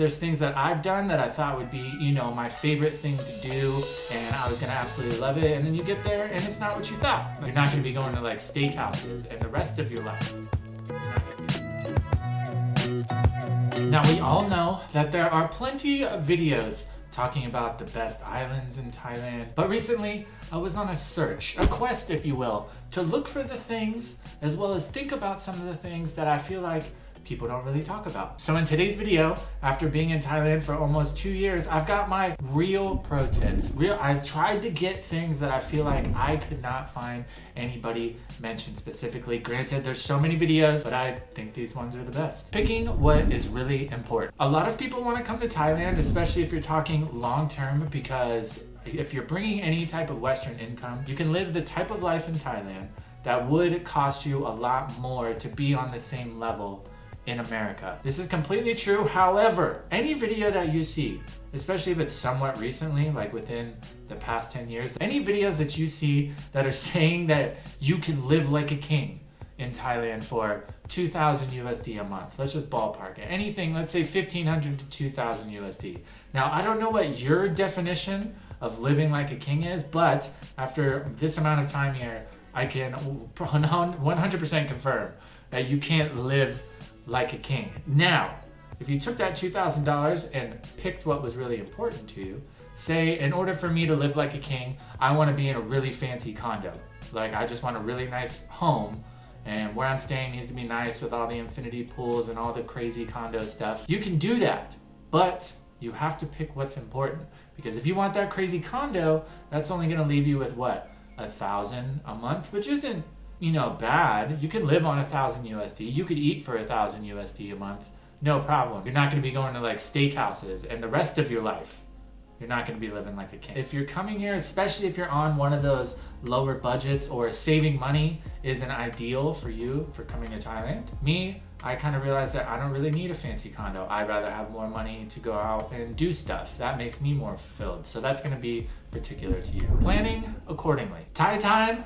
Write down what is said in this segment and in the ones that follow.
There's things that I've done that I thought would be, my favorite thing to do, and I was gonna absolutely love it, and then you get there and it's not what you thought. You're not gonna be going to like steakhouses and the rest of your life. Now we all know that there are plenty of videos talking about the best islands in Thailand, but recently I was on a search, a quest if you will, to look for the things as well as think about some of the things that I feel like people don't really talk about. So in today's video, after being in Thailand for almost 2 years, I've got my real pro tips. I've tried to get things that I feel like I could not find anybody mention specifically. Granted, there's so many videos, but I think these ones are the best. Picking what is really important. A lot of people want to come to Thailand, especially if you're talking long-term, because if you're bringing any type of Western income, you can live the type of life in Thailand that would cost you a lot more to be on the same level in America. This is completely true. However, any video that you see, especially if it's somewhat recently, like within the past 10 years, any videos that you see that are saying that you can live like a king in Thailand for 2,000 USD a month, let's just ballpark it. Anything, let's say 1,500 to 2,000 USD. Now, I don't know what your definition of living like a king is, but after this amount of time here, I can 100% confirm that you can't live like a king. Now, if you took that $2,000 and picked what was really important to you, say in order for me to live like a king, I want to be in a really fancy condo. Like I just want a really nice home, and where I'm staying needs to be nice with all the infinity pools and all the crazy condo stuff. You can do that, but you have to pick what's important, because if you want that crazy condo, that's only going to leave you with what, 1,000 a month, which isn't bad. You can live on 1,000 USD. You could eat for 1,000 USD a month, no problem. You're not going to be going to like steakhouses and the rest of your life. You're not going to be living like a king. If you're coming here, especially if you're on one of those lower budgets or saving money isn't ideal for you for coming to Thailand. I kind of realized that I don't really need a fancy condo. I'd rather have more money to go out and do stuff. That makes me more fulfilled. So that's going to be particular to you. Planning accordingly. Thai time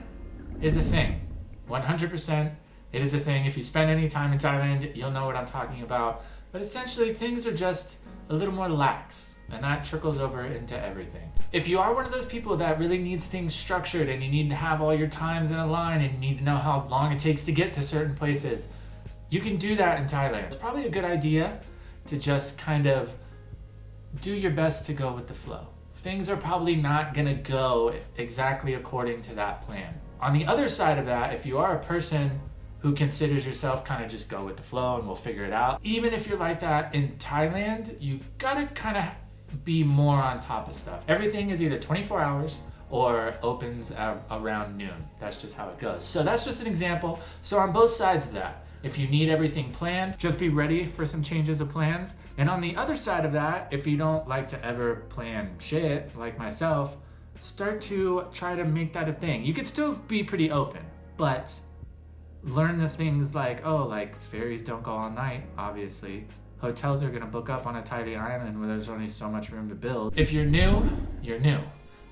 is a thing. 100%, it is a thing. If you spend any time in Thailand, you'll know what I'm talking about. But essentially, things are just a little more lax, and that trickles over into everything. If you are one of those people that really needs things structured and you need to have all your times in a line and you need to know how long it takes to get to certain places, you can do that in Thailand. It's probably a good idea to just kind of do your best to go with the flow. Things are probably not gonna go exactly according to that plan. On the other side of that, if you are a person who considers yourself kind of just go with the flow and we'll figure it out, even if you're like that in Thailand, you gotta kind of be more on top of stuff. Everything is either 24 hours or opens around noon. That's just how it goes. So that's just an example. So on both sides of that, if you need everything planned, just be ready for some changes of plans. And on the other side of that, if you don't like to ever plan shit like myself, start to try to make that a thing. You could still be pretty open, but learn the things like ferries don't go all night, obviously. Hotels are gonna book up on a tiny island where there's only so much room to build. If you're new, you're new.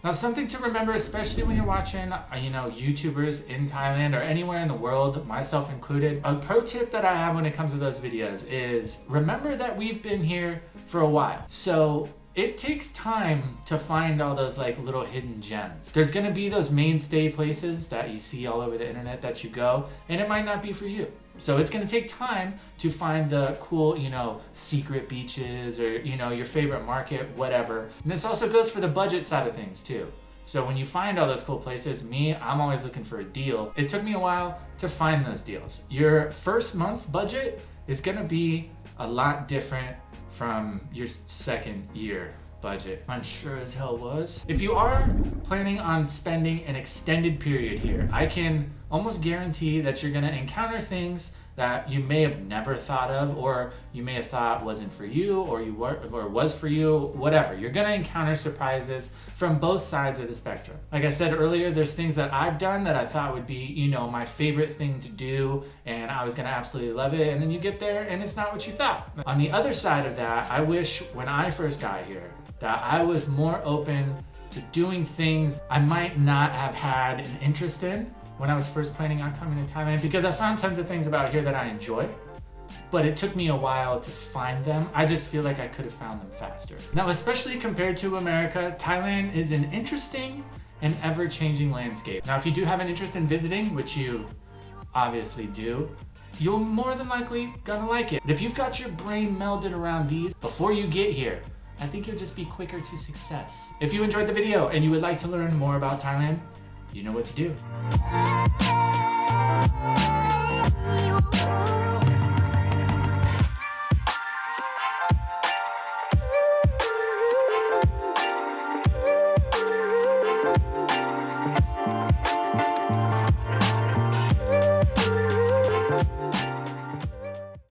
Now, something to remember, especially when you're watching, YouTubers in Thailand or anywhere in the world, myself included, a pro tip that I have when it comes to those videos is remember that we've been here for a while. So it takes time to find all those like little hidden gems. There's gonna be those mainstay places that you see all over the internet that you go, and it might not be for you. So it's gonna take time to find the cool, secret beaches or, your favorite market, whatever. And this also goes for the budget side of things too. So when you find all those cool places, I'm always looking for a deal. It took me a while to find those deals. Your first month budget is gonna be a lot different from your second year budget. I'm sure as hell was. If you are planning on spending an extended period here, I can almost guarantee that you're gonna encounter things that you may have never thought of, or you may have thought wasn't for you, or was for you, whatever. You're gonna encounter surprises from both sides of the spectrum. Like I said earlier, there's things that I've done that I thought would be, my favorite thing to do, and I was gonna absolutely love it, and then you get there and it's not what you thought. On the other side of that, I wish when I first got here that I was more open to doing things I might not have had an interest in when I was first planning on coming to Thailand, because I found tons of things about here that I enjoy, but it took me a while to find them. I just feel like I could have found them faster. Now, especially compared to America, Thailand is an interesting and ever-changing landscape. Now, if you do have an interest in visiting, which you obviously do, you're more than likely gonna like it. But if you've got your brain melded around these before you get here, I think you'll just be quicker to success. If you enjoyed the video and you would like to learn more about Thailand, you know what to do.